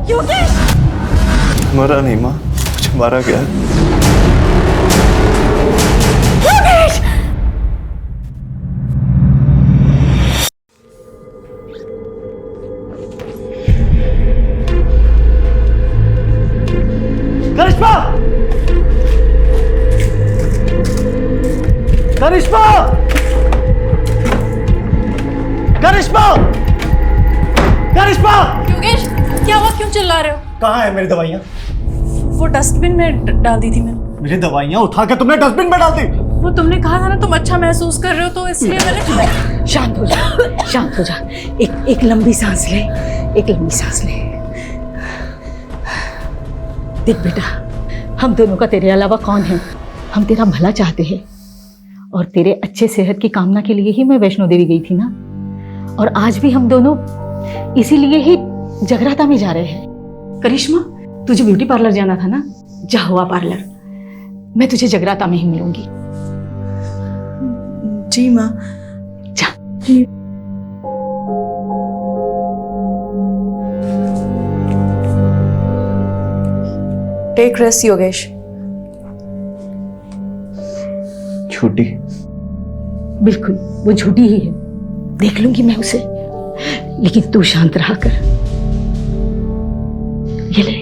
योगेश! मरा नहीं माँ, मुझे मारा गया। योगेश! करिश्मा! करिश्मा! करिश्मा! करिश्मा! योगेश, क्या हुआ? क्यों चिल्ला रहे हो? कहाँ है मेरी दवाइयाँ? वो डस्टबिन में डाल दी थी मैंने। मेरी दवाइयाँ उठा के तुमने डस्टबिन में डाल दी? वो तुमने कहा था ना तुम अच्छा महसूस कर रहे हो, तो इसलिए मैंने। शांत हो जा, शांत हो जा। एक लंबी सांस ले, एक लंबी सांस ले। देख बेटा, हम दोनों का तेरे अलावा कौन है? हम तेरा भला चाहते हैं और तेरे अच्छे सेहत की कामना के लिए ही मैं वैष्णो देवी गई थी ना। और आज भी हम दोनों इसीलिए ही जगराता में जा रहे हैं। करिश्मा, तुझे ब्यूटी पार्लर जाना था ना, जा हुआ पार्लर। मैं तुझे जगराता में ही मिलूंगी। जी माँ। जा। Take rest Yogesh. छुट्टी? बिल्कुल, वो झूठी ही है। देख लूंगी मैं उसे, लेकिन तू शांत रहा कर। ये ले,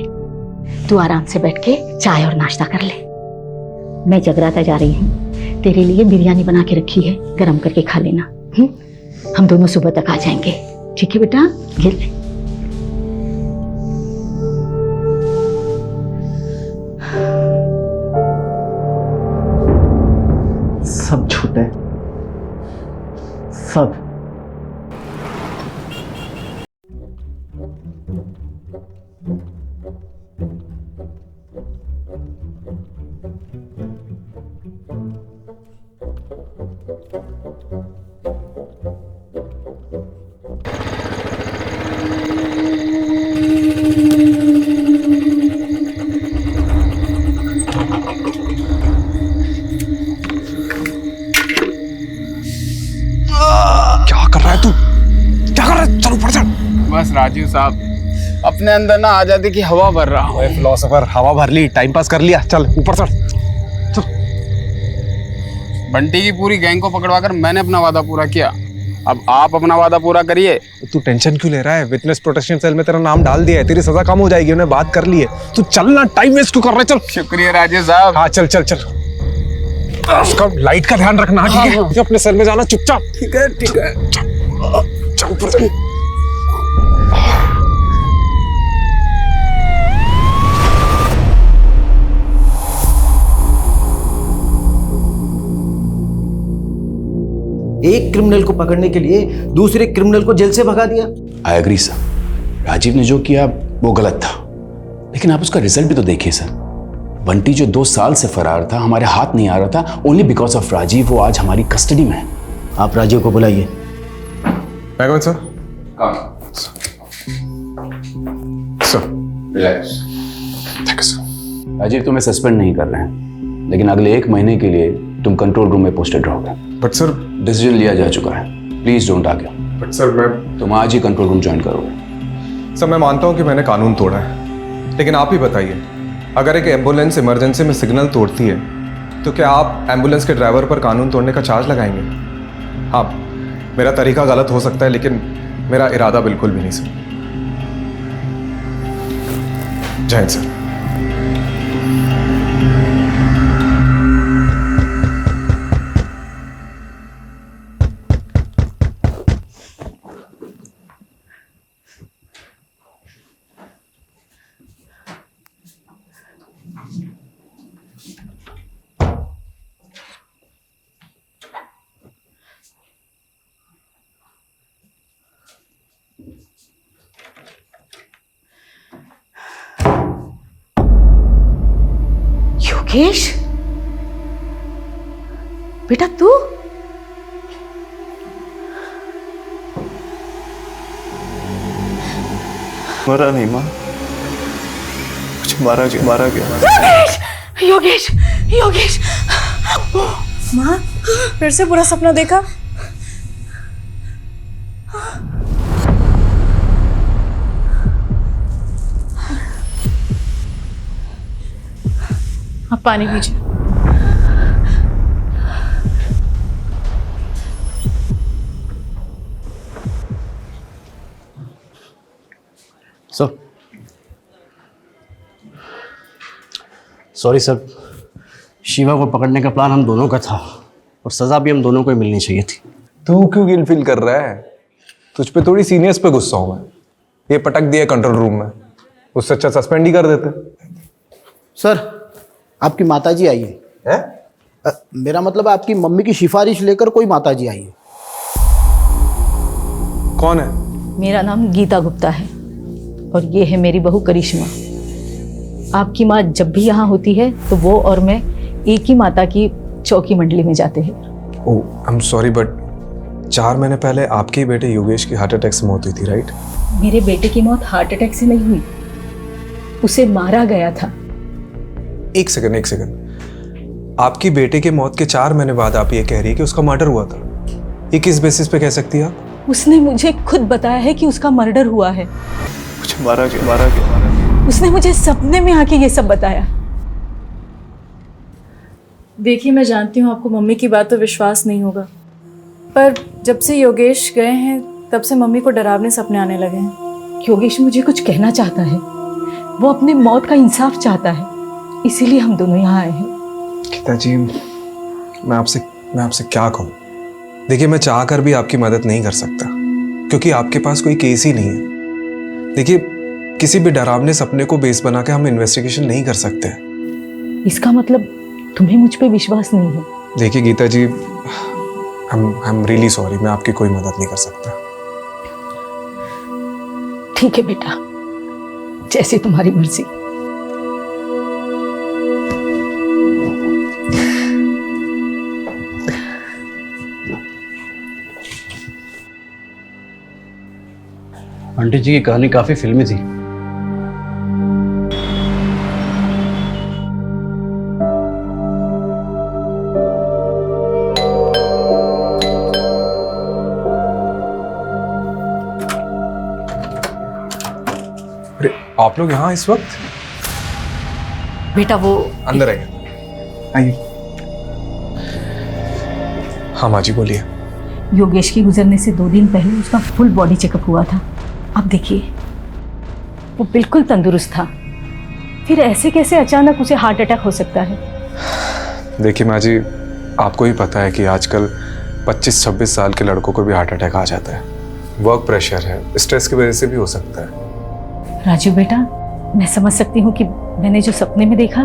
तू आराम से बैठ के चाय और नाश्ता कर ले। मैं जगराता जा रही हूँ, तेरे लिए बिरयानी बना के रखी है, गरम करके खा लेना। हम दोनों सुबह तक आ जाएंगे, ठीक है बेटा? ये ले। सब झूठ है, सब। बस राजीव साहब, अपने अंदर ना आजादी की हवा भर रहा हूँ। फिलोसोफर, हवा भर ली, टाइम पास कर लिया, चल ऊपर चढ़। बंटी की पूरी गैंग को पकड़वाकर मैंने अपना वादा पूरा किया, अब आप अपना वादा पूरा करिए। तू टेंशन क्यों ले रहा है? विटनेस प्रोटेक्शन सेल में तेरा नाम डाल दिया है, तेरी सजा कम हो जाएगी, उन्हें बात कर ली है। तू चलना, टाइम वेस्ट क्यों कर रहा है? चल। शुक्रिया राजीव साहब। हाँ चल चल चल। उसका लाइट का ध्यान रखना, ठीक है? अपने सेल में जाना चुपचाप। ठीक है ठीक है। चल ऊपर चल। एक क्रिमिनल को पकड़ने के लिए दूसरे क्रिमिनल को जेल से भगा दिया। आई एग्री सर, राजीव ने जो किया वो गलत था, लेकिन आप उसका रिजल्ट भी तो देखिए सर। बंटी जो 2 साल से फरार था, हमारे हाथ नहीं आ रहा था, ओनली बिकॉज ऑफ राजीव वो आज हमारी कस्टडी में है। आप राजीव को बुलाइए। मैं sir? Sir relax. Thank you sir. Rajiv तुम्हें सस्पेंड नहीं कर रहे हैं, लेकिन अगले 1 महीने के लिए तुम कंट्रोल रूम में पोस्टेड रहोगे। बट सर, डिसीजन लिया जा चुका है, please don't argue. But sir मैं तुम आज ही कंट्रोल रूम ज्वाइन करोगे। सर मैं मानता हूँ कि मैंने कानून तोड़ा है, लेकिन आप ही बताइए, अगर एक एम्बुलेंस इमरजेंसी में सिग्नल तोड़ती है तो क्या आप एम्बुलेंस के ड्राइवर पर कानून तोड़ने का चार्ज लगाएंगे? हाँ, मेरा तरीका गलत हो सकता है, लेकिन मेरा इरादा बिल्कुल भी नहीं सर। जय हिंद सर। योगेश, बेटा तू? मरा नहीं माँ, मुझे मारा गया। योगेश! योगेश! योगेश! माँ, फिर से बुरा सपना देखा? पानी पीजिए। सॉरी सर, शिवा को पकड़ने का प्लान हम दोनों का था और सजा भी हम दोनों को ही मिलनी चाहिए थी। तू क्यों गिल्ट फील कर रहा है? तुझ पे थोड़ी सीनियर्स पे गुस्सा हूं मैं। ये पटक दिया कंट्रोल रूम में, उससे अच्छा सस्पेंड ही कर देते। सर, आपकी माताजी आई है। मेरा मतलब आपकी मम्मी की सिफारिश लेकर कोई माताजी आई है। कौन है? मेरा नाम गीता गुप्ता है और ये है मेरी बहू करिश्मा। आपकी माँ जब भी यहाँ होती है तो वो और मैं एक ही माता की चौकी मंडली में जाते हैं। ओह, आई एम सॉरी बट 4 महीने पहले आपके ही बेटे योगेश की हार्ट अटैक से मौत हुई थी, राइट? मेरे बेटे की मौत हार्ट अटैक से नहीं हुई, उसे मारा गया था। एक सेकंड। आपकी बेटे के मौत के 4 महीने बाद आप ये कह रही है कि उसका मर्डर हुआ था। ये किस बेसिस पे कह सकती है आप? उसने मुझे खुद बताया है कि उसका मर्डर हुआ है। मुझे मारा गया। उसने मुझे सपने में आके ये सब बताया। देखिए, मैं जानती हूँ आपको मम्मी की बात तो विश्वास नहीं होगा, पर जब से योगेश गए हैं तब से मम्मी को डरावने सपने आने लगे हैं। योगेश मुझे कुछ कहना चाहता है, वो अपने मौत का इंसाफ चाहता है, इसीलिए हम दोनों यहाँ आए हैं। गीता जी, मैं आपसे क्या कहूँ? देखिए, मैं चाह कर भी आपकी मदद नहीं कर सकता क्योंकि आपके पास कोई केस ही नहीं है। देखिए, किसी भी डरावने सपने को बेस बना के हम इन्वेस्टिगेशन नहीं कर सकते। इसका मतलब तुम्हें मुझ पे विश्वास नहीं है? देखिए गीता जी, आई एम रियली सॉरी, मैं आपकी कोई मदद नहीं कर सकता। ठीक है बेटा, जैसी तुम्हारी मर्जी। आंटी जी की कहानी काफी फिल्मी थी। अरे, आप लोग यहाँ इस वक्त? बेटा वो अंदर आइए। हाँ माँ जी, बोलिए। योगेश के गुजरने से 2 दिन पहले उसका फुल बॉडी चेकअप हुआ था। अब देखिए, वो बिल्कुल तंदुरुस्त था, फिर ऐसे कैसे अचानक उसे हार्ट अटैक हो सकता है? देखिए माँ जी, आपको ही पता है कि आजकल 25-26 साल के लड़कों को भी हार्ट अटैक आ जाता है। वर्क प्रेशर है, स्ट्रेस की वजह से भी हो सकता है। राजू बेटा, मैं समझ सकती हूँ कि मैंने जो सपने में देखा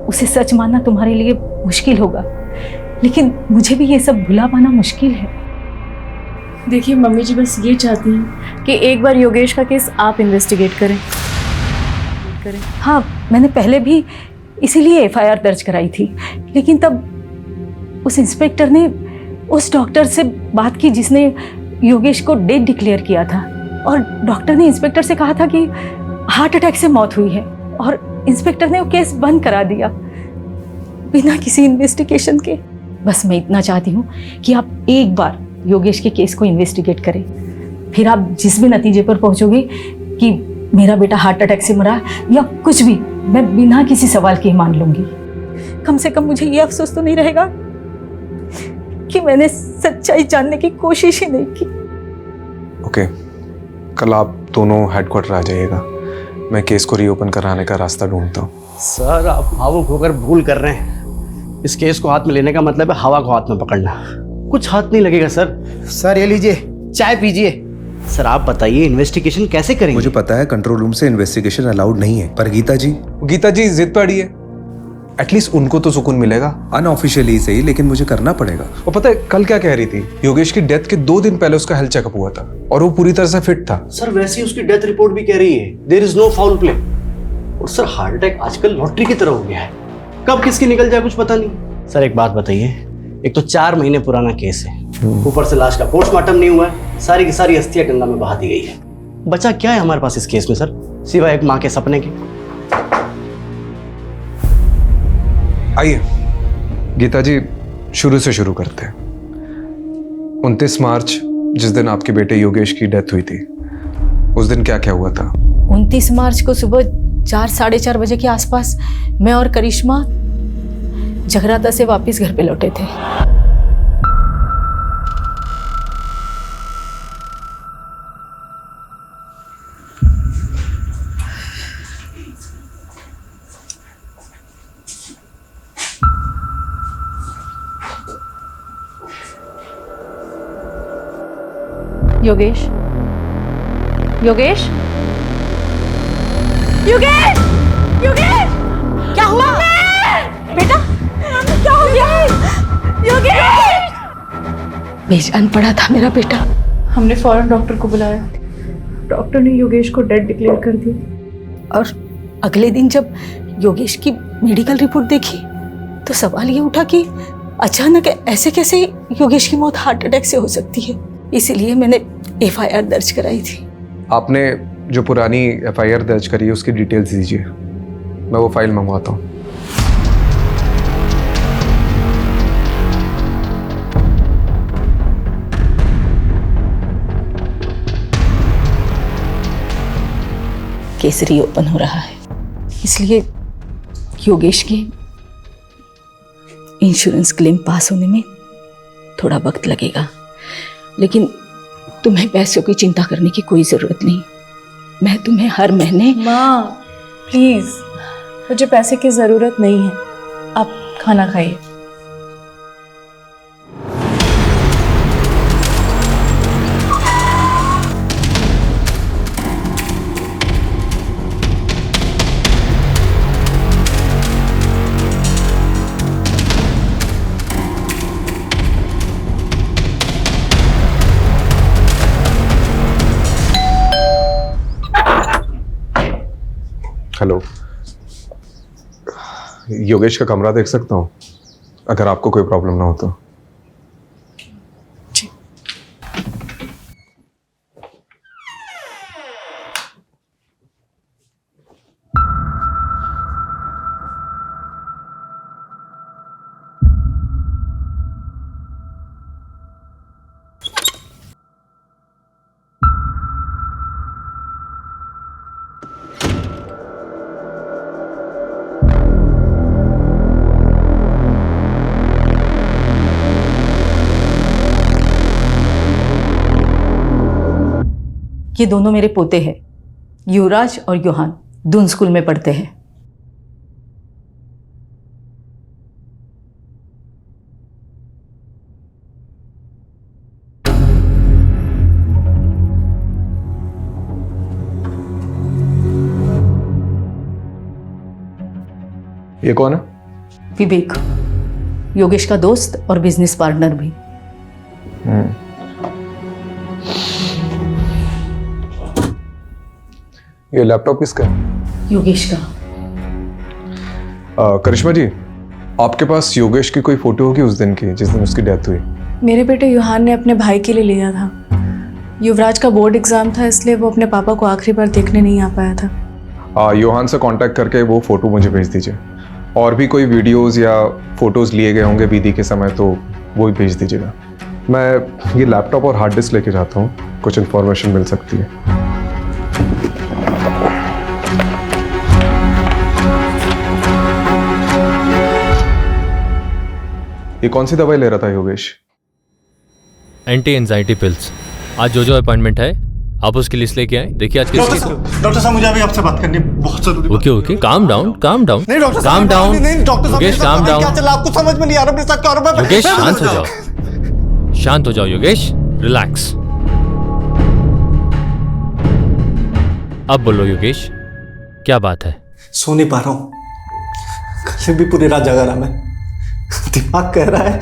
उसे सच मानना तुम्हारे लिए मुश्किल होगा, लेकिन मुझे भी ये सब भुला पाना मुश्किल है। देखिए, मम्मी जी बस ये चाहती हैं कि एक बार योगेश का केस आप इन्वेस्टिगेट करें। हाँ, मैंने पहले भी इसीलिए FIR दर्ज कराई थी, लेकिन तब उस इंस्पेक्टर ने उस डॉक्टर से बात की जिसने योगेश को डेड डिक्लेयर किया था, और डॉक्टर ने इंस्पेक्टर से कहा था कि हार्ट अटैक से मौत हुई है, और इंस्पेक्टर ने वो केस बंद करा दिया बिना किसी इन्वेस्टिगेशन के। बस मैं इतना चाहती हूँ कि आप एक बार योगेश के केस को इन्वेस्टिगेट करें, फिर आप जिस भी नतीजे पर पहुंचोगे कि मेरा बेटा हार्ट अटैक से मरा या कुछ भी, मैं बिना किसी सवाल के मान लूंगी। कम से कम मुझे ये अफसोस तो नहीं रहेगा कि मैंने सच्चाई जानने की कोशिश ही नहीं की। ओके, कल आप दोनों हेडक्वार्टर आ जाइएगा, मैं केस को रीओपन कराने का रास्ता ढूंढता हूँ। सर, आप भावुक होकर भूल कर रहे हैं। इस केस को हाथ में लेने का मतलब है हवा को हाथ में पकड़ना। कुछ हाथ नहीं लगेगा सर। सर, ये लीजिए, चाय पीजिए। सर आप बताइए, इन्वेस्टिगेशन कैसे करेंगे? मुझे पता है कंट्रोल रूम से इन्वेस्टिगेशन अलाउड नहीं है, पर गीता जी जिद पे अड़ी है, एटलीस्ट उनको तो सुकून मिलेगा। अनऑफिशियली सही, लेकिन मुझे करना पड़ेगा। और पता है कल क्या कह रही थी? योगेश की डेथ के 2 दिन पहले उसका हेल्थ चेकअप हुआ था और वो पूरी तरह से फिट था। सर वैसे ही उसकी डेथ रिपोर्ट भी कह रही है there is no foul play. और सर हार्ट अटैक आजकल लॉटरी की तरह हो गया है, कब किसकी निकल जाए कुछ पता नहीं। सर एक बात बताइए, एक तो 4 महीने पुराना केस है, ऊपर से लाश का पोस्टमार्टम नहीं हुआ है, सारी की सारी अस्थियां गंगा में बहा दी गई है। बचा क्या है हमारे पास इस केस में सर, सिवाय एक माँ के सपने के? आइए गीता जी, शुरू से शुरू करते हैं। 29 मार्च, जिस दिन आपके बेटे योगेश की डेथ हुई थी, उस दिन क्या क्या हुआ था? 29 मार्च को सुबह 4 साढ़े 4 बजे के आसपास मैं और करिश्मा जगराता से वापस घर पे लौटे थे। योगेश, योगेश, योगेश, योगेश, क्या हुआ बेटा? क्या हो गया? योगेश! बेजान पड़ा था मेरा बेटा। हमने फौरन डॉक्टर को बुलाया। डॉक्टर ने योगेश को डेड डिक्लेयर कर दिया। और अगले दिन जब योगेश की मेडिकल रिपोर्ट देखी तो सवाल ये उठा कि अचानक ऐसे कैसे योगेश की मौत हार्ट अटैक से हो सकती है। इसीलिए मैंने FIR दर्ज कराई थी। आपने जो पुरानी FIR दर्ज करी है उसकी डिटेल्स दीजिए, मैं वो फाइल मंगवाता हूँ। केसरी ओपन हो रहा है, इसलिए योगेश के इंश्योरेंस क्लेम पास होने में थोड़ा वक्त लगेगा, लेकिन तुम्हें पैसों की चिंता करने की कोई जरूरत नहीं। मैं तुम्हें हर महीने। माँ प्लीज, मुझे पैसे की जरूरत नहीं है, आप खाना खाइए। हेलो, योगेश का कमरा देख सकता हूँ अगर आपको कोई प्रॉब्लम ना हो तो। ये दोनों मेरे पोते हैं, युवराज और योहान, दून स्कूल में पढ़ते हैं। ये कौन है? विवेक, योगेश का दोस्त और बिजनेस पार्टनर भी। ये लैपटॉप किसका है? योगेश का। करिश्मा जी, आपके पास योगेश की कोई फोटो होगी उस दिन की जिस दिन उसकी डेथ हुई? मेरे बेटे युहान ने अपने भाई के लिए लिया था। युवराज का बोर्ड एग्जाम था, इसलिए वो अपने पापा को आखिरी बार देखने नहीं आ पाया था। योहान से कांटेक्ट करके वो फोटो मुझे भेज दीजिए। और भी कोई वीडियोस या फोटोज लिए गए होंगे बीदी के समय तो वो भी भेज दीजिएगा। मैं ये लैपटॉप और हार्ड डिस्क लेके जाता हूँ, कुछ इन्फॉर्मेशन मिल सकती है। ये कौन सी दवाई ले रहा था योगेश? Anti anxiety pills. आज जो अपॉइंटमेंट है आप उसकी लिस्ट लेके आए। देखिए आज किसकी। डॉक्टर साहब मुझे अभी आपसे बात करनी है, बहुत जरूरी। Okay calm down. नहीं डॉक्टर साहब, काम डाउन। नहीं डॉक्टर साहब, योगेश काम डाउन। क्या चला आपको समझ में नहीं आ रहा मेरे साथ क्या हो रहा है? योगेश शांत हो जाओ, शांत हो जाओ योगेश, रिलैक्स। अब बोलो योगेश, क्या बात है? सो नहीं पा रहा हूँ, कल भी पूरी रात जगा रहा मैं। दिमाग कह रहा है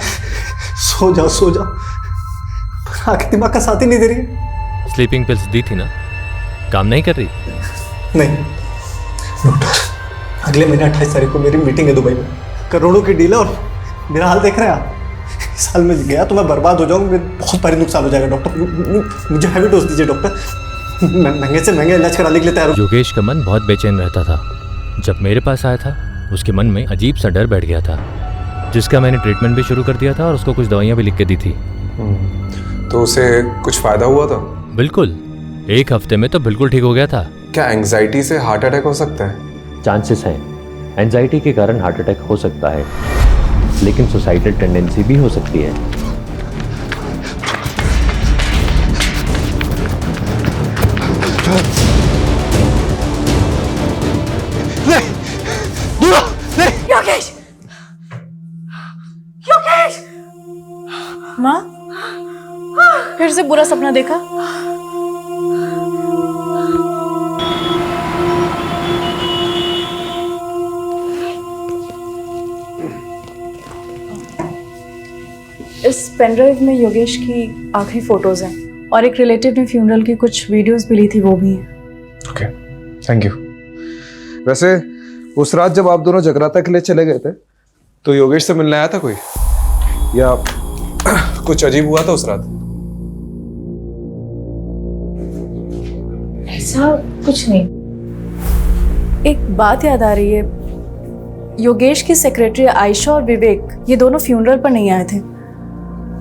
सो जाओ सो जाओ, पर आंखें दिमाग का साथ ही नहीं दे रही। स्लीपिंग पिल्स दी थी ना, काम नहीं कर रही? नहीं डॉक्टर, अगले महीने 28 तारीख को मेरी मीटिंग है दुबई में। करोड़ों की डील है और मेरा हाल देख रहे हैं आप। इस साल में गया तो मैं बर्बाद हो जाऊंगा, बहुत भारी नुकसान हो जाएगा। डॉक्टर मुझे हैवी डोज दीजिए डॉक्टर, मैं महंगे से महंगा इलाज कराने के लिए तैयार हूँ। योगेश का मन बहुत बेचैन रहता था। जब मेरे पास आया था उसके मन में अजीब सा डर बैठ गया था, जिसका मैंने ट्रीटमेंट भी शुरू कर दिया था और उसको कुछ दवाइयाँ भी लिख के दी थी। तो उसे कुछ फायदा हुआ था? बिल्कुल, 1 हफ्ते में तो बिल्कुल ठीक हो गया था। क्या एंजाइटी से हार्ट अटैक हो सकता है? चांसेस हैं, एंजाइटी के कारण हार्ट अटैक हो सकता है। लेकिन सुसाइडल टेंडेंसी भी हो सकती है। योगेश! योगेश! माँ, फिर से बुरा सपना देखा? इस पेनड्राइव में योगेश की आखिरी फोटोज हैं और एक रिलेटिव ने फ्यूनरल की कुछ वीडियोस भी ली थी, वो भी हैं। Okay, thank you. वैसे उस रात जब आप दोनों जगराता के लिए चले गए थे तो योगेश से मिलने आया था कोई, या कुछ अजीब हुआ था उस रात? ऐसा कुछ नहीं। एक बात याद आ रही है, योगेश की सेक्रेटरी आयशा और विवेक ये दोनों फ्यूनरल पर नहीं आए थे,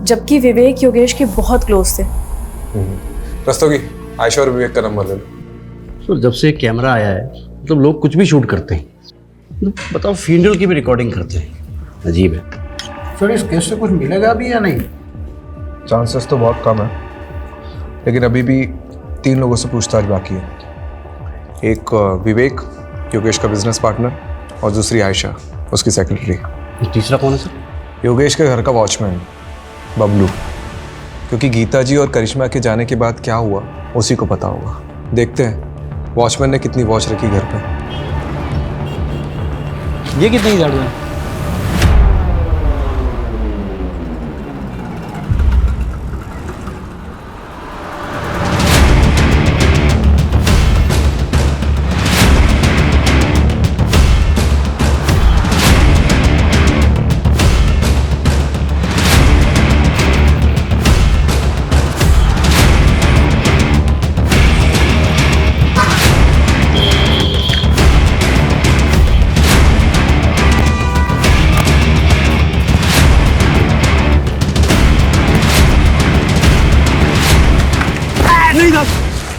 जबकि विवेक योगेश के बहुत क्लोज थे। रस्तोगी, आयशा और विवेक का नंबर ले लो। सर जब से कैमरा आया है मतलब लोग कुछ भी शूट करते हैं, बताओ फ्यूनरल की भी रिकॉर्डिंग करते हैं, अजीब है। सर इस केस से कुछ मिलेगा भी या नहीं? चांसेस तो बहुत कम है, लेकिन अभी भी 3 लोगों से पूछताछ बाकी है। एक विवेक, योगेश का बिजनेस पार्टनर, और दूसरी आयशा, उसकी सेक्रेटरी। तीसरा कौन है सर? योगेश के घर का वॉचमैन बबलू, क्योंकि गीता जी और करिश्मा के जाने के बाद क्या हुआ उसी को पता होगा। देखते हैं वॉचमैन ने कितनी वॉच रखी घर पे। ये कितने की झाड़ू है?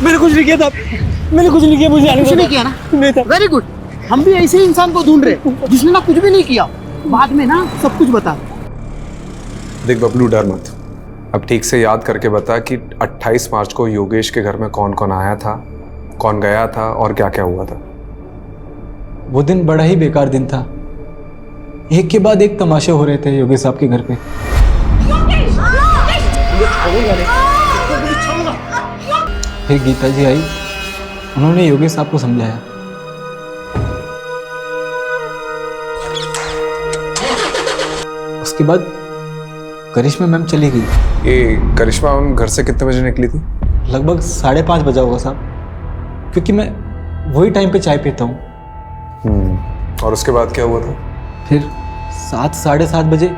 मैंने कुछ नहीं किया था, मैंने कुछ नहीं किया, मुझे आने कुछ नहीं किया ना? नहीं था। वेरी गुड, हम भी ऐसे ही इंसान को ढूंढ रहे जिसने ना कुछ भी नहीं किया, बाद में ना सब कुछ बता। देख बबलू, डर मत, अब ठीक से याद करके बता कि 28 मार्च को योगेश के घर में कौन कौन आया था, कौन गया था और क्या क्या हुआ था। वो दिन बड़ा ही बेकार दिन था, एक के बाद एक तमाशे हो रहे थे योगेश साहब के घर पे। फिर गीता जी आई, उन्होंने योगेश साहब को समझाया। उसके बाद करिश्मा मैम चली गई। ये करिश्मा मैम घर से कितने बजे निकली थी? लगभग 5:30 बजा होगा साहब, क्योंकि मैं वही टाइम पे चाय पीता हूँ। और उसके बाद क्या हुआ था? फिर 7 साढ़े 7 बजे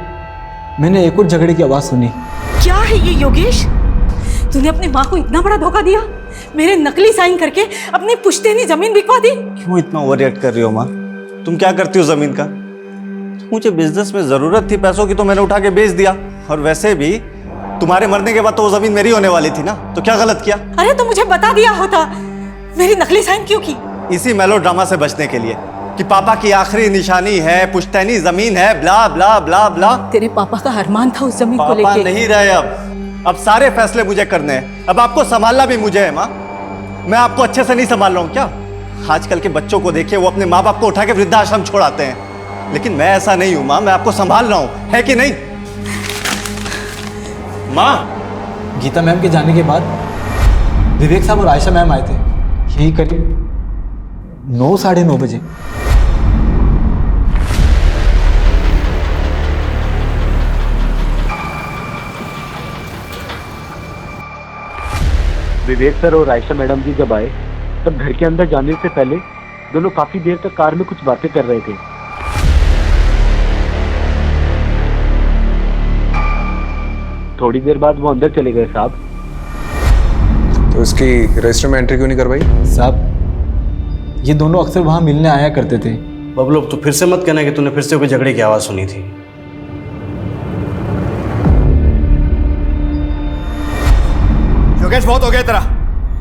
मैंने एक और झगड़े की आवाज़ सुनी। क्या है ये योगेश? तूने अपनी माँ को इतना बड़ा धोखा दिया, मेरे नकली साइन करके अपनी पुश्तैनी जमीन बिकवा दी। क्यों इतना ओवर रिएक्ट कर रही हो माँ? तुम क्या करती हो जमीन का? मुझे बिजनेस में जरूरत थी पैसों की तो मैंने उठा के बेच दिया, और वैसे भी तुम्हारे मरने के बाद तो वो जमीन मेरी होने वाली थी ना, तो क्या गलत किया? अरे तो मुझे बता दिया होता, मेरी नकली साइन क्यों की? इसी मेलोड्रामा से बचने के लिए कि पापा की आखिरी निशानी है, पुश्तैनी जमीन है, ब्ला ब्ला ब्ला ब्ला। तेरे पापा का अरमान था उस जमीन को पापा लेके। नहीं रहे अब सारे फैसले मुझे करने हैं, अब आपको संभालना भी मुझे है माँ। मैं आपको अच्छे से नहीं संभाल रहा हूँ क्या? आजकल के बच्चों को देखिए, वो अपने माँ बाप को उठा के वृद्धाश्रम छोड़ आते हैं, लेकिन मैं ऐसा नहीं हूँ माँ, मैं आपको संभाल रहा हूँ, है कि नहीं माँ? गीता मैम के जाने के बाद विवेक साहब और आयशा मैम आए थे, यही करीब 9 साढ़े 9 बजे। विवेक सर और आयशा मैडम जी जब आए तब घर के अंदर जाने से पहले दोनों काफी देर तक कार में कुछ बातें कर रहे थे। थोड़ी देर बाद वो अंदर चले गए साहब। तो इसकी रजिस्टर में एंट्री क्यों नहीं करवाई? साहब ये दोनों अक्सर वहां मिलने आया करते थे। बबलू तो फिर से मत कहना कि तूने फिर से कोई झगड़े की आवाज़ सुनी थी। योगेश बहुत हो गया तेरा,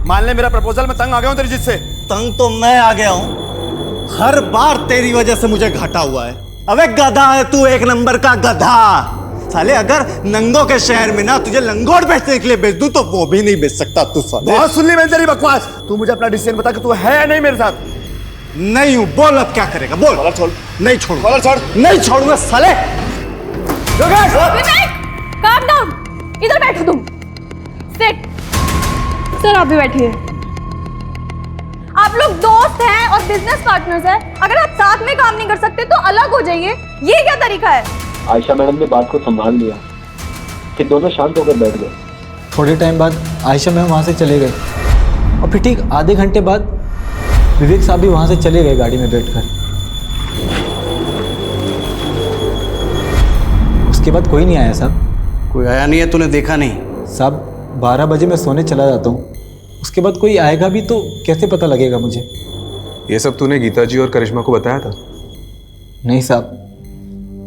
मान ले मेरा प्रपोजल, मैं तंग आ गया हूं तेरी जिद से। तंग तो मैं आ गया हूं, हर बार तेरी वजह से मुझे घाटा हुआ है, अबे गधा है तू, एक नंबर का गधा। साले अगर नंगों के शहर में ना तुझे लंगोट बेचने के लिए भेज दूं तो वो भी नहीं बेच सकता तू। साले बहुत सुन ली मैंने तेरी बकवास। तू मुझे अपना डिसीजन बता कि तू है या नहीं मेरे साथ। नहीं हूं, बोल अब क्या करेगा, बोल। कॉलर छोड़। नहीं छोड़, कॉलर छोड़। नहीं छोड़ूंगा साले। योगेश काम डाउन, इधर बैठो तुम। सिट। सर आप भी बैठिए। आप लोग दोस्त हैं और बिजनेस पार्टनर्स हैं। अगर आप साथ में काम नहीं कर सकते तो अलग हो जाइए। ये क्या तरीका है? आयशा मैडम ने बात को संभाल लिया, फिर दोनों शांत होकर बैठ गए। थोड़े टाइम बाद आयशा मैम वहाँ से चले गए और फिर ठीक आधे घंटे बाद विवेक साहब भी वहाँ से चले गए गाड़ी में बैठकर। उसके बाद कोई नहीं आया साहब। कोई आया नहीं है? तूने देखा नहीं? साहब 12 बजे मैं सोने चला जाता हूँ, उसके बाद कोई आएगा भी तो कैसे पता लगेगा मुझे? ये सब तूने गीता जी और करिश्मा को बताया था? नहीं साहब,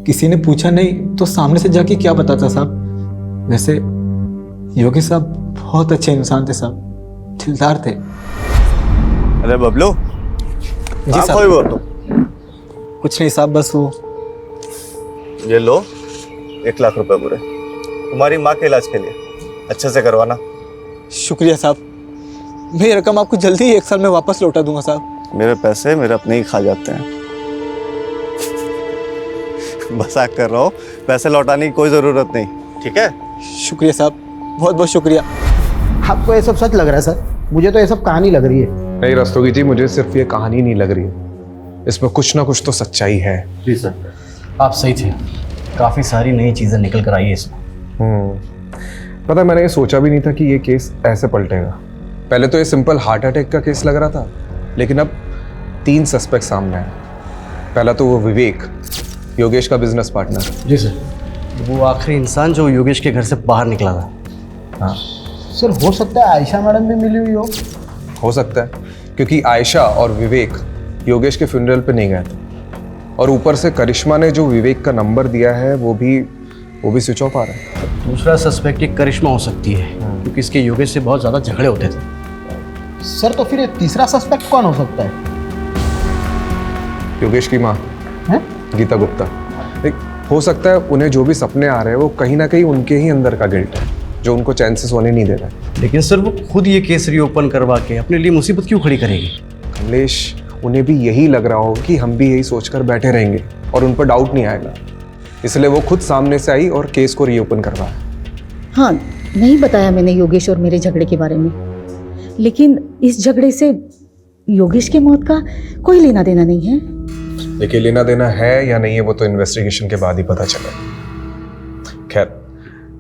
किसी ने पूछा नहीं तो सामने से जाके क्या बताता साहब। वैसे योगी साहब बहुत अच्छे इंसान थे साहब, दिलदार थे। अरे बबलू जी साहब। कोई वो तो कुछ नहीं साहब, बस वो। ये लो 1 लाख रुपए पूरे तुम्हारी माँ के इलाज के लिए, अच्छे से करवाना। शुक्रिया साहब, मैं ये रकम आपको जल्दी ही 1 साल में वापस लौटा दूंगा साहब। मेरे पैसे मेरे अपने ही खा जाते हैं। मजाक कर रहा हूँ, पैसे लौटाने की कोई जरूरत नहीं, ठीक है? शुक्रिया साहब, बहुत बहुत शुक्रिया। आपको ये सब सच लग रहा है सर? मुझे तो ये सब कहानी लग रही है। नहीं रस्तोगी जी, मुझे सिर्फ ये कहानी नहीं लग रही है, इसमें कुछ ना कुछ तो सच्चाई है। जी सर, आप सही थे। काफ़ी सारी नई चीज़ें निकल कर आई है इसमें। पता है, मैंने ये सोचा भी नहीं था कि ये केस ऐसे पलटेगा। पहले तो ये सिंपल हार्ट अटैक का केस लग रहा था, लेकिन अब 3 सस्पेक्ट सामने आए। पहला तो वो विवेक, योगेश का बिजनेस पार्टनर। जी सर, वो आखिरी इंसान जो योगेश के घर से बाहर निकला था। हाँ सर हो सकता है आयशा मैडम भी मिली हुई हो सकता है, क्योंकि आयशा और विवेक योगेश के फ्यूनरल पे नहीं गए थे, और ऊपर से करिश्मा ने जो विवेक का नंबर दिया है वो भी स्विच ऑफ आ रहा है। दूसरा सस्पेक्ट एक करिश्मा हो सकती है, क्योंकि इसके योगेश से बहुत ज़्यादा झगड़े होते थे। सर तो फिर ये तीसरा सस्पेक्ट कौन हो सकता है? योगेश की माँ हैं? गीता गुप्ता। हो सकता है उन्हें जो भी सपने आ रहे हैं वो कहीं ना कहीं उनके ही अंदर का गिल्ट है, जो उनको चैन से सोने नहीं दे रहा है। लेकिन सर वो खुद ये केस रीओपन करवा के अपने लिए मुसीबत क्यों खड़ी करेगी? कमलेश, उन्हें भी यही लग रहा हो कि हम भी यही सोचकर बैठे रहेंगे और उन पर डाउट नहीं आएगा, इसलिए वो खुद सामने से आई और केस को रीओपन करवाया। हाँ, नहीं बताया मैंने योगेश और मेरे झगड़े के बारे में, लेकिन इस झगड़े से योगेश की मौत का कोई लेना देना नहीं है। देखिए, लेना देना है या नहीं है वो तो इन्वेस्टिगेशन के बाद ही पता चलेगा। खैर,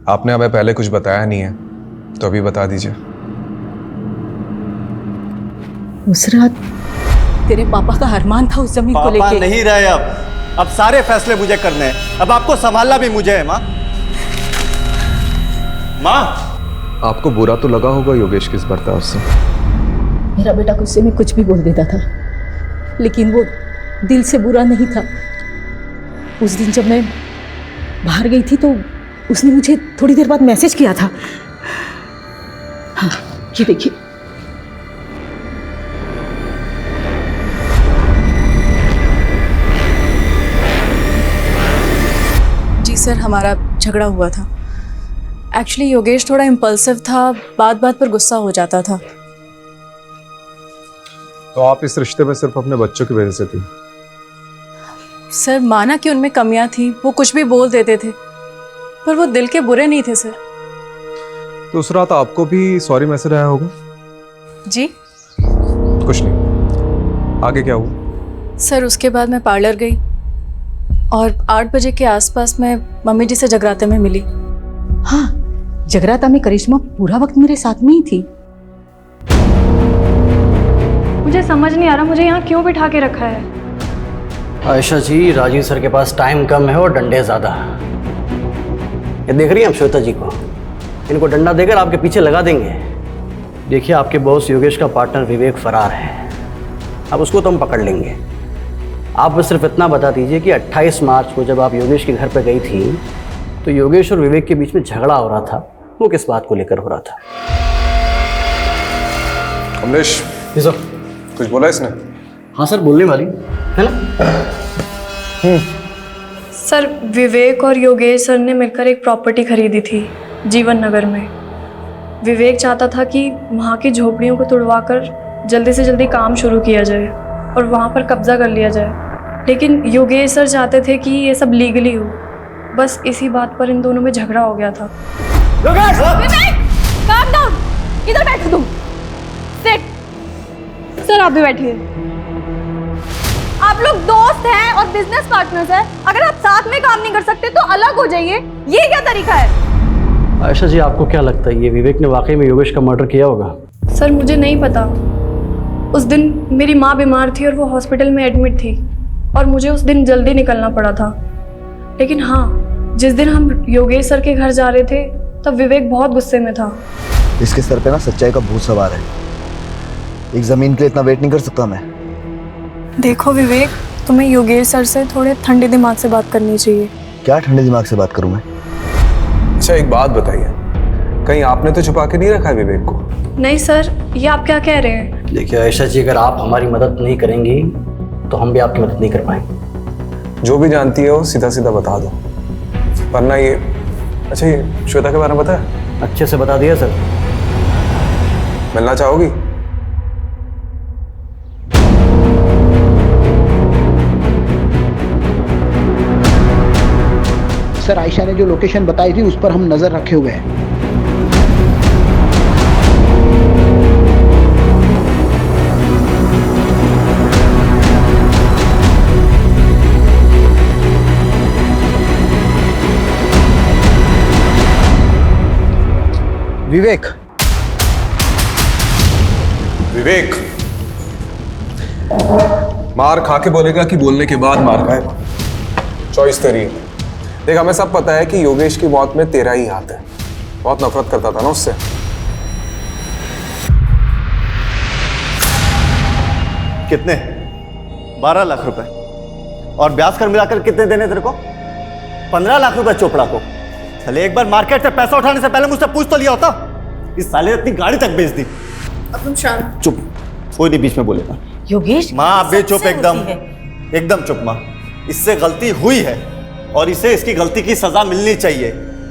आपने हमें पहले कुछ बताया नहीं है तो अभी बता दीजिए। उस रात तेरे पापा का अरमान था उस जमीन को पापा लेके। नहीं रहे अब सारे फैसले मुझे करने हैं। अब आपको संभालना भी मुझे है। माँ आपको बुरा तो लगा होगा योगेश किस बर्ताव से। मेरा बेटा गुस्से में कुछ भी बोल देता था, लेकिन वो दिल से बुरा नहीं था। उस दिन जब मैं बाहर गई थी तो उसने मुझे थोड़ी देर बाद मैसेज किया था। हाँ, ये देखिए। जी सर, हमारा झगड़ा हुआ था। एक्चुअली योगेश थोड़ा इम्पल्सिव था, बात बात पर गुस्सा हो जाता था। तो आप इस रिश्ते में सिर्फ अपने बच्चों की वजह से थी? सर माना कि उनमें कमियां थी, वो कुछ भी बोल देते थे, पर वो दिल के बुरे नहीं थे सर। तो उस रात आपको भी सॉरी मैसेज आया होगा? जी कुछ नहीं, आगे क्या हुआ? सर उसके बाद मैं पार्लर गई और 8 बजे के आसपास मैं मम्मी जी से जगराते में मिली। हाँ, जगराता में करिश्मा पूरा वक्त मेरे साथ में ही थी। मुझे समझ नहीं आ रहा मुझे यहाँ क्यों बिठा के रखा है। आयशा जी, राजीव सर के पास टाइम कम है और डंडे ज़्यादा। ये देख रही हैं आप श्वेता जी को? इनको डंडा देकर आपके पीछे लगा देंगे। देखिए, आपके बॉस योगेश का पार्टनर विवेक फरार है। अब उसको तो हम पकड़ लेंगे। आप बस सिर्फ इतना बता दीजिए कि 28 मार्च को जब आप योगेश के घर पर गई थी तो योगेश और विवेक के बीच में झगड़ा हो रहा था, वो किस बात को लेकर हो रहा था? कमलेश, जी सर। कुछ बोला इसने? हाँ सर, बोलने वाली है ना। सर विवेक और योगेश सर ने मिलकर एक प्रॉपर्टी खरीदी थी जीवन नगर में। विवेक चाहता था कि वहाँ की झोपड़ियों को तुड़वाकर जल्दी से जल्दी काम शुरू किया जाए और वहाँ पर कब्जा कर लिया जाए, लेकिन योगेश सर चाहते थे कि ये सब लीगली हो। बस इसी बात पर इन दोनों में झगड़ा हो गया था। योगेश! विवेक! calm down! इधर बैठो तुम। Sit! सर आप भी बैठिए। आप लोग दोस्त हैं और बिजनेस पार्टनर्स हैं। अगर आप साथ में काम नहीं कर सकते तो अलग हो जाइए। ये क्या तरीका है? आयशा जी, आपको क्या लगता है ये विवेक ने वाकई में योगेश का मर्डर किया होगा? सर मुझे नहीं पता। उस दिन मेरी माँ बीमार थी और वो हॉस्पिटल में एडमिट थी और मुझे उस दिन जल्दी निकलना पड़ा था। लेकिन हाँ, जिस दिन हम योगेश सर के घर जा रहे थे तब विवेक बहुत गुस्से में था। इसके सर पे ना सच्चाई का भूत सवार है। एक जमीन के लिए इतना वेट नहीं कर सकता मैं। देखो विवेक, तुम्हें योगेश सर से थोड़े ठंडे दिमाग से बात करनी चाहिए। क्या ठंडे दिमाग से बात करूं मैं? अच्छा एक बात बताइए, कहीं आपने तो छुपा के नहीं रखा है विवेक को? नहीं सर, ये आप क्या कह रहे हैं? देखिए आयशा जी, अगर आप हमारी मदद नहीं करेंगी तो हम भी आपकी मदद नहीं कर पाएंगे। जो भी जानती है वो सीधा सीधा बता दो, वरना ये। अच्छा ये श्वेता के बारे में पता है? अच्छे से बता दिया सर। मिलना चाहोगी? सर आयशा ने जो लोकेशन बताई थी उस पर हम नजर रखे हुए हैं। विवेक, विवेक मार खा के बोलेगा कि बोलने के बाद मार खाएगा? चॉइस तेरी है। देख, हमें सब पता है कि योगेश की मौत में तेरा ही हाथ है। बहुत नफरत करता था ना उससे। कितने? 12 लाख रुपए। और ब्याज कर मिलाकर कितने देने तेरे को? 15 लाख रुपए चोपड़ा को। चले एक बार मार्केट से पैसा उठाने से पहले मुझसे पूछ तो लिया होता। इस साले ने अपनी गाड़ी तक बेच दी। अब तुम शांत। चुप, कोई नहीं बीच में बोलेगा। योगेश माँ आप भी चुप, एकदम चुप माँ। इससे गलती हुई है और इसे इसकी गलती की सजा मिलनी चाहिए।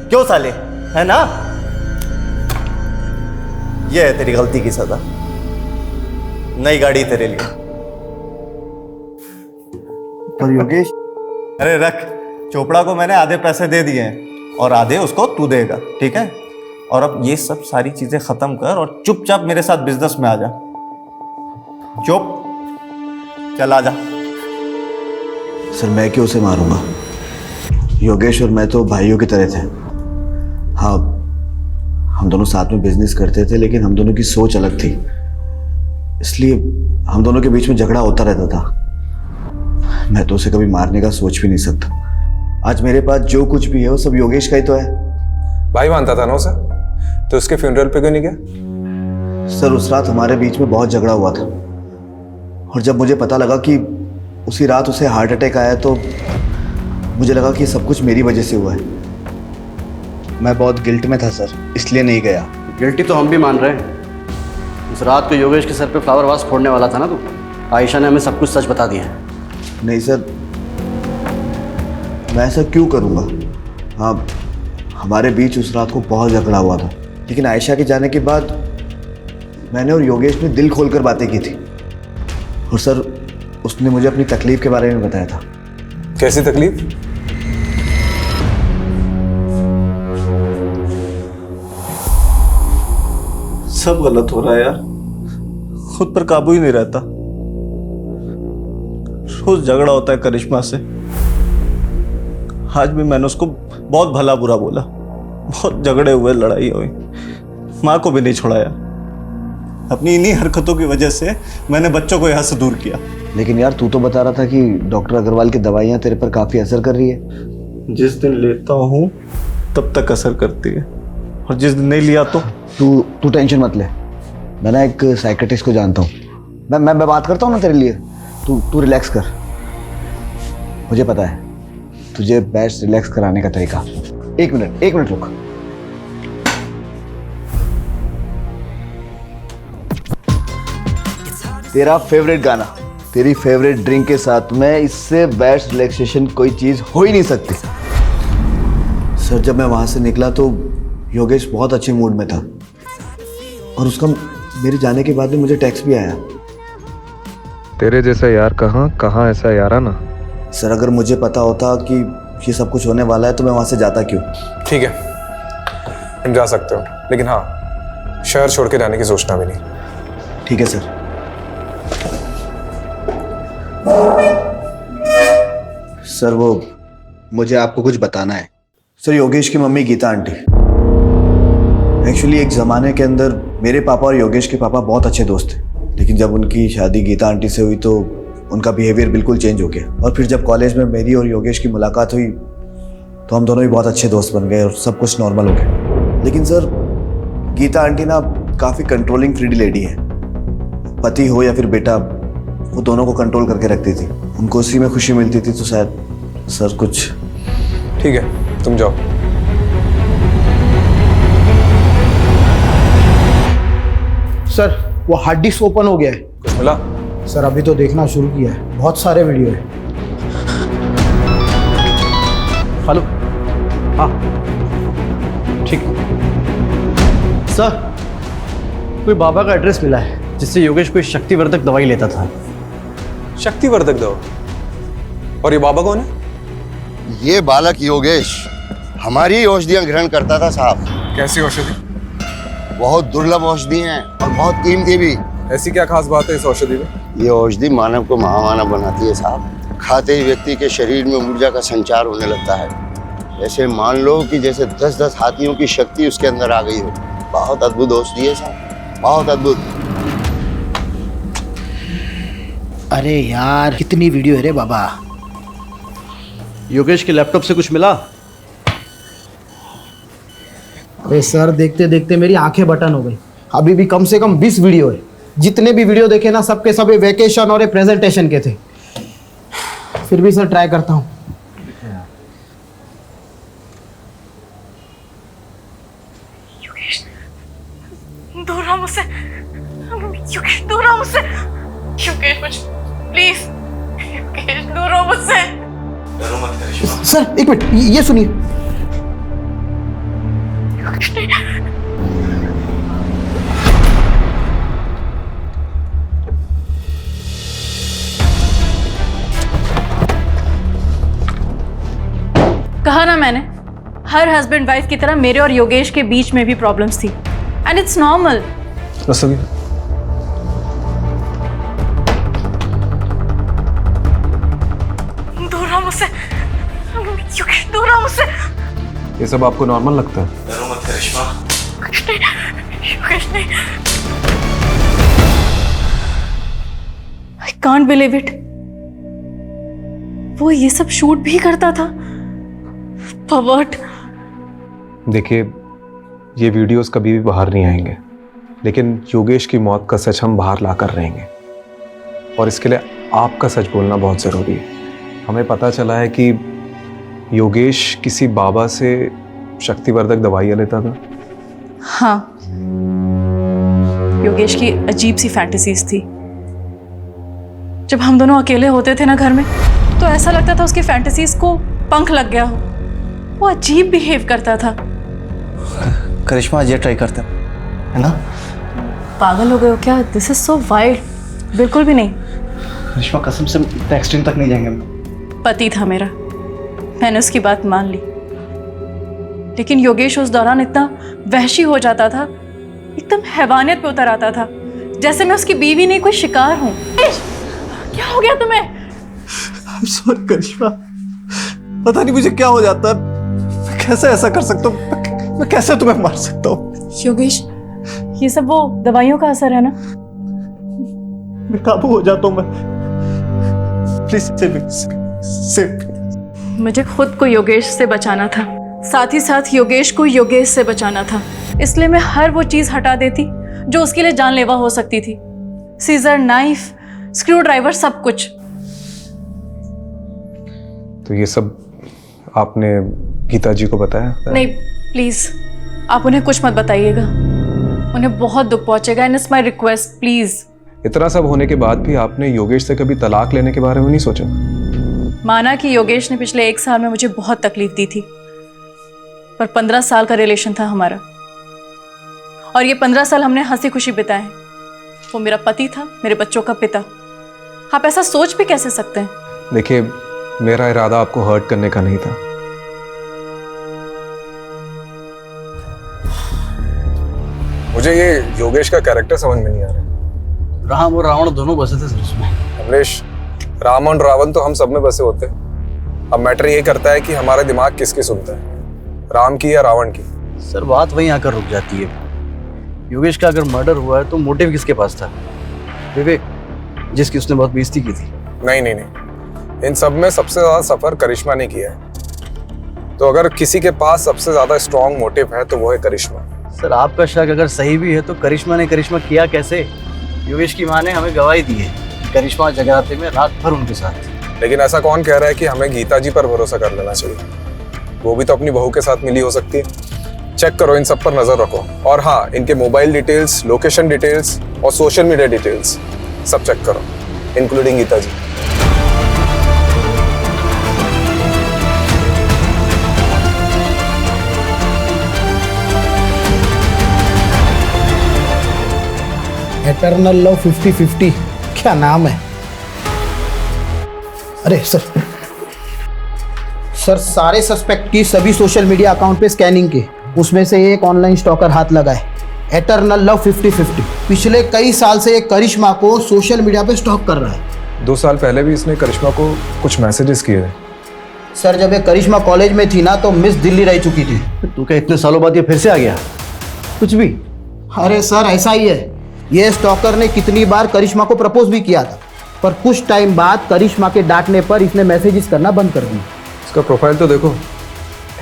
क्यों साले, है ना? ये है तेरी गलती की सजा। नई गाड़ी तेरे लिए। पर योगेश, अरे रख, चोपड़ा को मैंने आधे पैसे दे दिए हैं और आधे उसको तू देगा, ठीक है? और अब ये सब सारी चीजें खत्म कर और चुपचाप मेरे साथ बिजनेस में आ जा। चुप, चल आ जा। सर मैं क्यों उसे मारूंगा? योगेश और मैं तो भाइयों की तरह थे। हाँ, हम दोनों साथ में बिजनेस करते थे, लेकिन हम दोनों की सोच अलग थी, इसलिए हम दोनों के बीच में झगड़ा होता रहता था। मैं तो उसे कभी मारने का सोच भी नहीं सकता। आज मेरे पास जो कुछ भी है वो सब योगेश का ही तो है। भाई मानता था ना उसे, तो उसके फ्यूनरल पे क्यों नहीं गया? सर उस रात हमारे बीच में बहुत झगड़ा हुआ था और जब मुझे पता लगा कि उसी रात उसे हार्ट अटैक आया तो मुझे लगा कि सब कुछ मेरी वजह से हुआ है। मैं बहुत गिल्ट में था सर, इसलिए नहीं गया। गिल्टी तो हम भी मान रहे हैं। उस रात को योगेश के सर पे फ्लावर वास फोड़ने वाला था ना तू। आयशा ने हमें सब कुछ सच बता दिया है। नहीं सर, मैं ऐसा क्यों करूँगा? हाँ, हमारे बीच उस रात को बहुत झगड़ा हुआ था, लेकिन आयशा के जाने के बाद मैंने और योगेश ने दिल खोलकर बातें की थी और सर उसने मुझे अपनी तकलीफ के बारे में बताया था। कैसी तकलीफ? सब गलत हो रहा है यार, खुद पर काबू ही नहीं रहता। रोज झगड़ा होता है करिश्मा से। आज भी मैंने उसको बहुत भला बुरा बोला, बहुत झगड़े हुए, लड़ाई हुई, माँ को भी नहीं छोड़ा यार। अपनी इन्हीं हरकतों की वजह से मैंने बच्चों को यहाँ से दूर किया। लेकिन यार तू तो बता रहा था कि डॉक्टर अग्रवाल की दवाइयाँ तेरे पर काफ़ी असर कर रही है। जिस दिन लेता हूँ तब तक असर करती है और जिस दिन नहीं लिया तो तू टेंशन मत ले, मैं ना एक साइकेट्रिस्ट को जानता हूँ। मैं बात करता हूँ ना तेरे लिए। तू रिलैक्स कर, मुझे पता है तुझे बेस्ट रिलैक्स कराने का तरीका। एक मिनट रुक। तेरा फेवरेट गाना तेरी फेवरेट ड्रिंक के साथ में इससे बेस्ट रिलैक्सेशन कोई चीज़ हो ही नहीं सकती। सर जब मैं वहाँ से निकला तो योगेश बहुत अच्छे मूड में था और उसका मेरे जाने के बाद में मुझे टेक्स्ट भी आया। तेरे जैसा यार कहाँ ऐसा याराना। सर अगर मुझे पता होता कि ये सब कुछ होने वाला है तो मैं वहाँ से जाता क्यों। ठीक है, तुम जा सकते हो, लेकिन हाँ शहर छोड़ के जाने की सोचना भी नहीं। ठीक है सर। सर वो मुझे आपको कुछ बताना है। सर योगेश की मम्मी गीता आंटी, एक्चुअली एक ज़माने के अंदर मेरे पापा और योगेश के पापा बहुत अच्छे दोस्त थे, लेकिन जब उनकी शादी गीता आंटी से हुई तो उनका बिहेवियर बिल्कुल चेंज हो गया। और फिर जब कॉलेज में मेरी और योगेश की मुलाकात हुई तो हम दोनों भी बहुत अच्छे दोस्त बन गए और सब कुछ नॉर्मल हो गया। लेकिन सर गीता आंटी ना काफ़ी कंट्रोलिंग फ्रीडी लेडी है। पति हो या फिर बेटा, वो दोनों को कंट्रोल करके रखती थी। उनको उसी में खुशी मिलती थी, तो शायद सर कुछ। ठीक है तुम जाओ। सर वो हार्ड डिस्क ओपन हो गया है। कुछ मिला? सर अभी तो देखना शुरू किया है, बहुत सारे वीडियो है। हेलो, हाँ ठीक। सर कोई बाबा का एड्रेस मिला है जिससे योगेश कोई शक्तिवर्धक दवाई लेता था। शक्तिवर्धक दवा? और ये बाबा कौन है? ये बालक योगेश हमारी औषधियां ग्रहण करता था साहब। कैसी औषधि? बहुत दुर्लभ औषधि हैं और बहुत कीमती भी। ऐसी क्या खास बात है इस औषधि में? ये औषधि मानव को महामानव बनाती है साहब। खाते ही व्यक्ति के शरीर में ऊर्जा का संचार होने लगता है। ऐसे मान लो कि जैसे 10-10 हाथियों की शक्ति उसके अंदर आ गई हो। बहुत अद्भुत औषधि है साहब, बहुत अद्भुत। अरे यार कितनी वीडियो है रे बाबा। योगेश के लैपटॉप से कुछ मिला? अरे सर देखते देखते मेरी आंखें बटन हो गई। अभी भी कम से कम 20 वीडियो है। जितने भी वीडियो देखे ना सबके सब वेकेशन और प्रेजेंटेशन के थे। फिर भी सर ट्राई करता हूँ। दूर रहो मुझसे, योगेश दूर रहो मुझसे, योगेश मुझे प्लीज, योगेश दूर रहो मुझसे। डरो मत करिश्मा। सर एक मिनट ये सुनिए। कहा ना मैंने, हर हस्बैंड वाइफ की तरह मेरे और योगेश के बीच में भी प्रॉब्लम्स थी एंड इट्स नॉर्मल। दूर रहो मुझसे, योगेश दूर रहो मुझसे। ये सब आपको नॉर्मल लगता है? डरो मत करिश्मा। कुछ नहीं, योगेश नहीं। I can't believe it. वो ये सब शूट भी करता था। परवर्ट। देखिए ये वीडियोस कभी भी बाहर नहीं आएंगे, लेकिन योगेश की मौत का सच हम बाहर ला कर रहेंगे और इसके लिए आपका सच बोलना बहुत ज़रूरी है। हमें पता चला है कि योगेश किसी बाबा से शक्तिवर्धक दवाइयाँ लेता था। हाँ, योगेश की अजीब सी फैंटेसीज थी। जब हम दोनों अकेले होते थे ना घर में, तो ऐसा लगता था उसकी फैंटेसीज को पंख लग गया हो। वो अजीब बिहेव करता था। करिश्मा ये ट्राई करते हैं, है ना? पागल हो गए हो क्या? This is so wild. बिल्कुल भी नहीं। करिश्मा कसम से एक्सट्रीम तक नहीं जाएंगे हम। पति था मेरा, मैंने उसकी बात मान ली, लेकिन योगेश उस दौरान इतना वहशी हो जाता था, एकदम हैवानियत पे उतर आता था, जैसे मैं उसकी बीवी नहीं कोई शिकार हूं। क्या हो गया तुम्हें? I'm sorry करिश्मा, पता नहीं मुझे क्या हो जाता है। मैं कैसे ऐसा कर सकता हूँ? मैं कैसे तुम्हें मार सकता हूँ? योगेश, ये सब वो दवाइयों का असर है ना? मैं काबू हो जाता हूँ। मैं प्लीज मुझे खुद को योगेश से बचाना था, साथ ही साथ योगेश को योगेश से बचाना था। इसलिए मैं हर वो चीज़ हटा देती जो उसके लिए जानलेवा हो सकती थी। सीजर, नाइफ, स्क्रू ड्राइवर, सब कुछ। तो ये सब आपने गीता जी को बताया? नहीं प्लीज, आप उन्हें कुछ मत बताइएगा। उन्हें बहुत दुख पहुंचेगा and it's my request, please. इतना सब होने के बाद भी आपने योगेश से कभी तलाक लेने के बारे में नहीं सोचा? माना कि योगेश ने पिछले 1 साल में मुझे बहुत तकलीफ दी थी, पर 15 साल का रिलेशन था हमारा, और ये 15 साल हमने हंसी खुशी बिताए। वो मेरा पति था, मेरे बच्चों का पिता। आप ऐसा सोच भी कैसे सकते हैं? देखिए, मेरा इरादा आपको हर्ट करने का नहीं था। मुझे ये योगेश का कैरेक्टर समझ में नहीं आ रहा। राम और रावण दोनों बसे थे सर उसमें। कमलेश, राम और रावण तो हम सब में बसे होते हैं। अब मैटर ये करता है कि हमारा दिमाग किसकी सुनता है, राम की या रावण की। सर बात वहीं आकर रुक जाती है। योगेश का अगर मर्डर हुआ है तो मोटिव किसके पास था? विवेक, जिसकी उसने बहुत बेइज्जती की थी। नहीं नहीं नहीं, इन सब में सबसे ज्यादा सफर करिश्मा ने किया है। तो अगर किसी के पास सबसे ज्यादा स्ट्रॉन्ग मोटिव है तो वो है करिश्मा। सर आपका शक अगर सही भी है तो करिश्मा ने करिश्मा किया कैसे? योगेश की माँ ने हमें गवाही दी है कि करिश्मा जगराते में रात भर उनके साथ थी। लेकिन ऐसा कौन कह रहा है कि हमें गीता जी पर भरोसा कर लेना चाहिए? वो भी तो अपनी बहू के साथ मिली हो सकती है। चेक करो, इन सब पर नजर रखो। और हाँ, इनके मोबाइल डिटेल्स, लोकेशन डिटेल्स और सोशल मीडिया डिटेल्स सब चेक करो, इंक्लूडिंग गीता जी। एटर्नल लव 50-50 क्या नाम है? अरे सर सारे सस्पेक्ट की सभी सोशल मीडिया अकाउंट पे स्कैनिंग की, उसमें से एक ऑनलाइन स्टॉकर हाथ लगा है। एटर्नल लव 50-50 पिछले कई साल से एक करिश्मा को सोशल मीडिया पे स्टॉक कर रहा है। 2 साल पहले भी इसने करिश्मा को कुछ मैसेजेस किए थे। सर जब ये करिश्मा कॉलेज में थी ना तो मिस दिल्ली रह चुकी थी। तू क्या इतने सालों बाद ये फिर से आ गया? कुछ भी? अरे सर ऐसा ही है, ये स्टॉकर ने कितनी बार करिश्मा को प्रपोज भी किया था, पर कुछ टाइम बाद करिश्मा के डांटने पर इसने मैसेजेस करना बंद कर दिया। इसका प्रोफाइल तो देखो,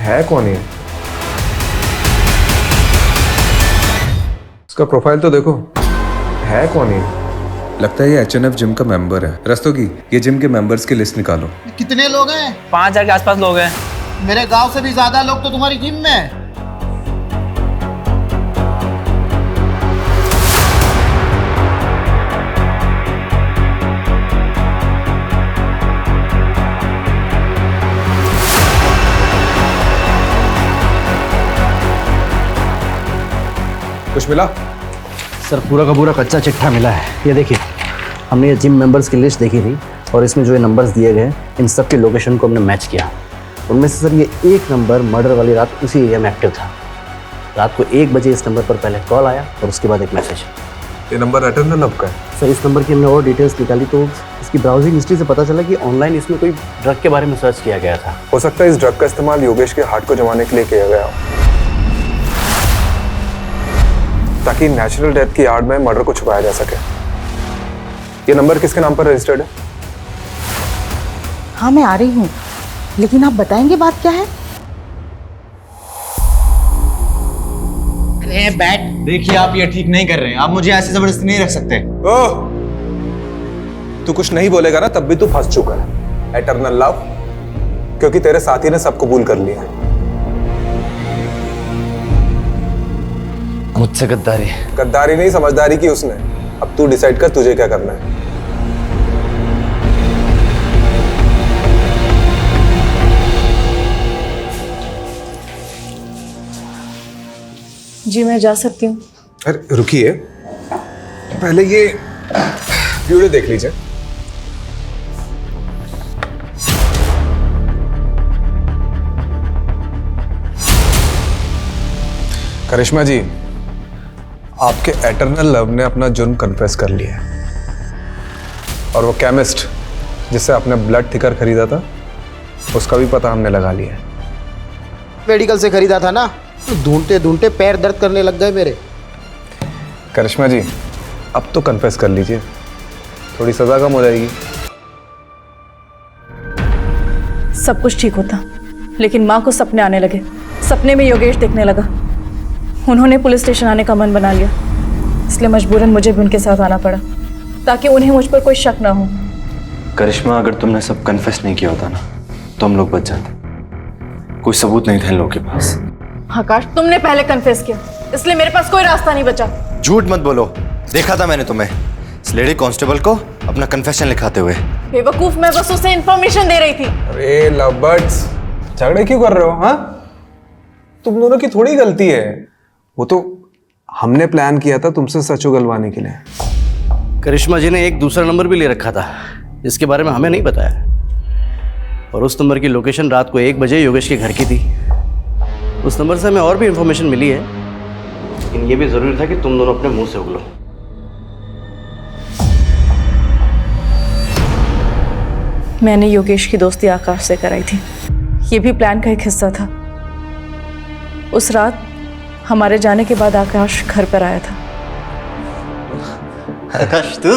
है कौन ये? इसका प्रोफाइल तो देखो, है कौन ये? लगता है ये HNF जिम का मेंबर है। रस्तोगी, ये जिम के मेंबर्स की लिस्ट निकालो। कितने लोग हैं? 5000 के आसपास लोग हैं। मेरे गांव से भी ज्यादा लोग तो तुम्हारी जिम में हैं। कुछ मिला? सर पूरा का पूरा कच्चा चिट्ठा मिला है। ये देखिए, हमने ये जिम मेंबर्स की लिस्ट देखी थी और इसमें जो ये नंबर्स दिए गए इन सब के लोकेशन को हमने मैच किया। उनमें से सर ये एक नंबर मर्डर वाली रात उसी एरिया में एक्टिव था। रात को 1 बजे इस नंबर पर पहले कॉल आया और उसके बाद एक मैसेज। ये नंबर एटर्नल लव का है? सर इस नंबर की हमने और डिटेल्स निकाली तो इसकी ब्राउजिंग हिस्ट्री से पता चला कि ऑनलाइन इसमें कोई ड्रग के बारे में सर्च किया गया था। हो सकता है इस ड्रग का इस्तेमाल योगेश के हार्ट को जमाने के लिए किया गया हो, ताकि नेचुरल डेथ की आड़ में मर्डर को छुपाया जा सके। ये नंबर किसके नाम पर रजिस्टर्ड है? हाँ मैं आ रही हूँ, लेकिन आप बताएंगे बात क्या है? अरे बैठ। देखिए आप ये ठीक नहीं कर रहे हैं, आप मुझे ऐसे जबरदस्ती नहीं रख सकते। ओह, तू कुछ नहीं बोलेगा ना तब भी तू फंस चुका है। एटर्नल लव, क्योंकि तेरे साथी ने सब कबूल कर लिया। मुझसे गद्दारी? गद्दारी नहीं, समझदारी की उसने। अब तू डिसाइड कर तुझे क्या करना है। जी मैं जा सकती हूँ। अरे रुकिए, पहले ये वीडियो देख लीजिए। करिश्मा जी, आपके एटर्नल लव ने अपना जुर्म कन्फेस कर लिया है, और वो केमिस्ट जिससे आपने ब्लड थिकर खरीदा था उसका भी पता हमने लगा लिया है। मेडिकल से खरीदा था ना, तो ढूंढते ढूंढते पैर दर्द करने लग गए मेरे। करिश्मा जी, अब तो कन्फेस कर लीजिए, थोड़ी सजा कम हो जाएगी। सब कुछ ठीक होता, लेकिन माँ को सपने आने लगे। सपने में योगेश देखने लगा। उन्होंने पुलिस स्टेशन आने का मन बना लिया, इसलिए मजबूरन मुझे भी उनके साथ आना पड़ा, ताकि उन्हें मुझ पर कोई शक ना हो। करिश्मा, अगर तुमने सब कन्फेस नहीं किया होता ना तो हम लोग बच जाते। कोई सबूत नहीं था इन लोगों के पास। आकाश, तुमने पहले कन्फेस किया, इसलिए मेरे पास कोई रास्ता नहीं बचा। झूठ मत बोलो, देखा था मैंने तुम्हें। इस लेडी कांस्टेबल को अपना कन्फेशन लिखाते हुए। बेवकूफ, मैं बस उसे इन्फॉर्मेशन दे रही थी। अरे लवबर्ड्स, झगड़े क्यों कर रहे हो? हाँ, तुम दोनों की थोड़ी गलती है। वो तो हमने प्लान किया था तुमसे सच उगलवाने के लिए। करिश्मा जी ने एक दूसरा नंबर भी ले रखा था, जिसके बारे में हमें नहीं बताया। और उस नंबर की लोकेशन रात को 1 बजे योगेश के घर की थी। उस नंबर से हमें और भी इंफॉर्मेशन मिली है, लेकिन ये भी जरूरी था कि तुम दोनों अपने मुंह से उगलो। मैंने योगेश की दोस्ती आकाश से कराई थी। ये भी प्लान का एक हिस्सा था। उस रात हमारे जाने के बाद आकाश घर पर आया था। आकाश तू?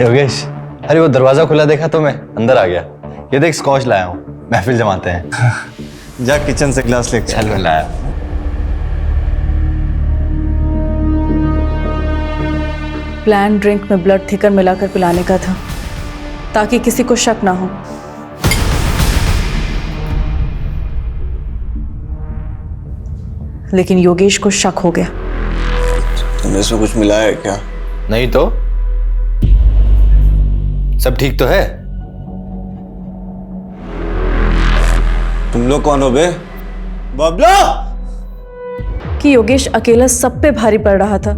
योगेश, अरे वो दरवाजा खुला देखा तो मैं अंदर आ गया। ये देख स्कॉच लाया हूँ, महफिल जमाते हैं। जा किचन से ग्लास लेके चल। मैं लाया। प्लान ड्रिंक में ब्लड थिकर मिलाकर पिलाने का था, ताकि किसी को शक ना हो। लेकिन योगेश को शक हो गया। तुमने इसमें कुछ मिलाया है क्या? नहीं तो सब ठीक तो है। तुम लोग कौन हो बे? बबलू! कि योगेश अकेला सब पे भारी पड़ रहा था।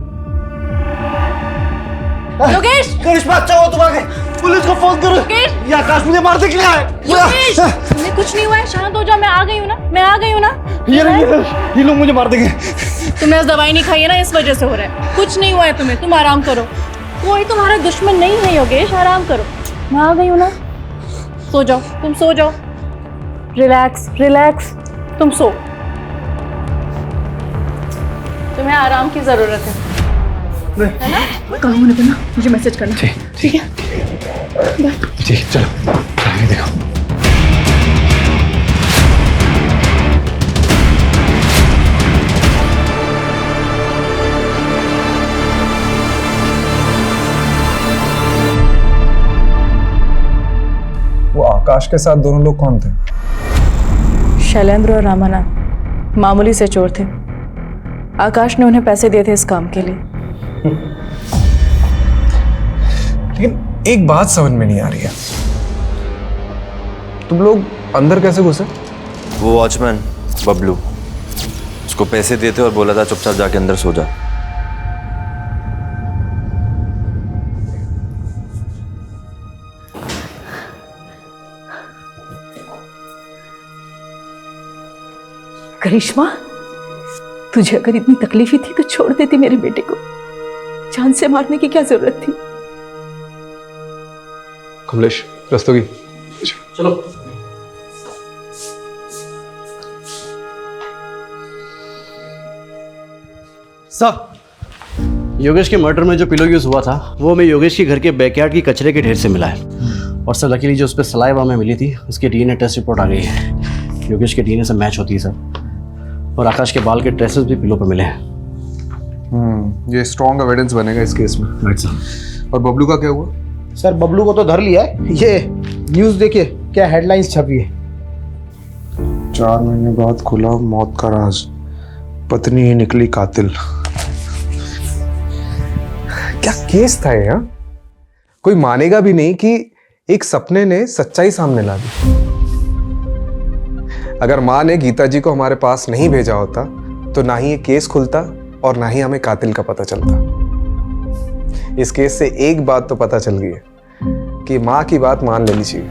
योगेश! करिश्मा, अच्छा हो तुम आ गए। पुलिस को फोन करो। ये आकाश मुझे मारने के लिए आए। योगेश, तुम्हें कुछ नहीं हुआ है, शांत हो जाओ। मैं आ गई हूँ ना, मैं आ गई हूँ ना। ये लोग मुझे मार देंगे। तुमने आज दवाई नहीं खाई है ना, इस वजह से हो रहा है। कुछ नहीं हुआ है तुम्हें, तुम आराम करो। कोई तुम्हारा दुश्मन नहीं है योगेश, आराम करो। मैं आ गई हूँ ना, सो जाओ, तुम सो जाओ। रिलैक्स रिलैक्स, तुम सो। तुम्हें आराम की जरूरत है ना? काम होने पर ना मुझे मैसेज करना। ठीक है? बाय। ठीक, चलो आगे देखो। वो आकाश के साथ दोनों लोग कौन थे? शैलेंद्र और रामानाथ मामूली से चोर थे। आकाश ने उन्हें पैसे दिए थे इस काम के लिए। लेकिन एक बात समझ में नहीं आ रही है, तुम लोग अंदर कैसे घुसे? वो वॉचमैन बबलू, उसको पैसे दिए थे और बोला था चुपचाप जाके अंदर सो जा। करिश्मा, तुझे अगर इतनी तकलीफ ही थी तो छोड़ देती मेरे बेटे को। जान से मारने की क्या जरूरत थी? कमलेश, रस्तोगी, चलो। सर, योगेश के मर्डर में जो पिलो यूज हुआ था वो हमें योगेश के घर के बैकयार्ड की कचरे के ढेर से मिला है। और सर लकीली जो उस पर सलाइवा हमें मिली थी उसकी डीएनए टेस्ट रिपोर्ट आ गई है। योगेश के डीएनए से मैच होती है सर। और आकाश के बाल के ट्रेसेस भी पिलो पर मिले हैं। ये स्ट्रॉन्ग एविडेंस बनेगा इस केस में। Right sir. और बबलू का क्या हुआ? सर बबलू को तो धर लिया है। ये न्यूज़ देखिए क्या हेडलाइंस छपी है। 4 महीने बाद खुला मौत का राज, पत्नी ही निकली कातिल। क्या केस था ये? हाँ, कोई मानेगा भी नहीं कि एक सपने ने सच्चाई सामने ला दी। अगर माँ ने गीता जी को हमारे पास नहीं भेजा होता तो ना ही ये केस खुलता और ना ही हमें कातिल का पता चलता। इस केस से एक बात तो पता चल गई है कि माँ की बात मान लेनी चाहिए।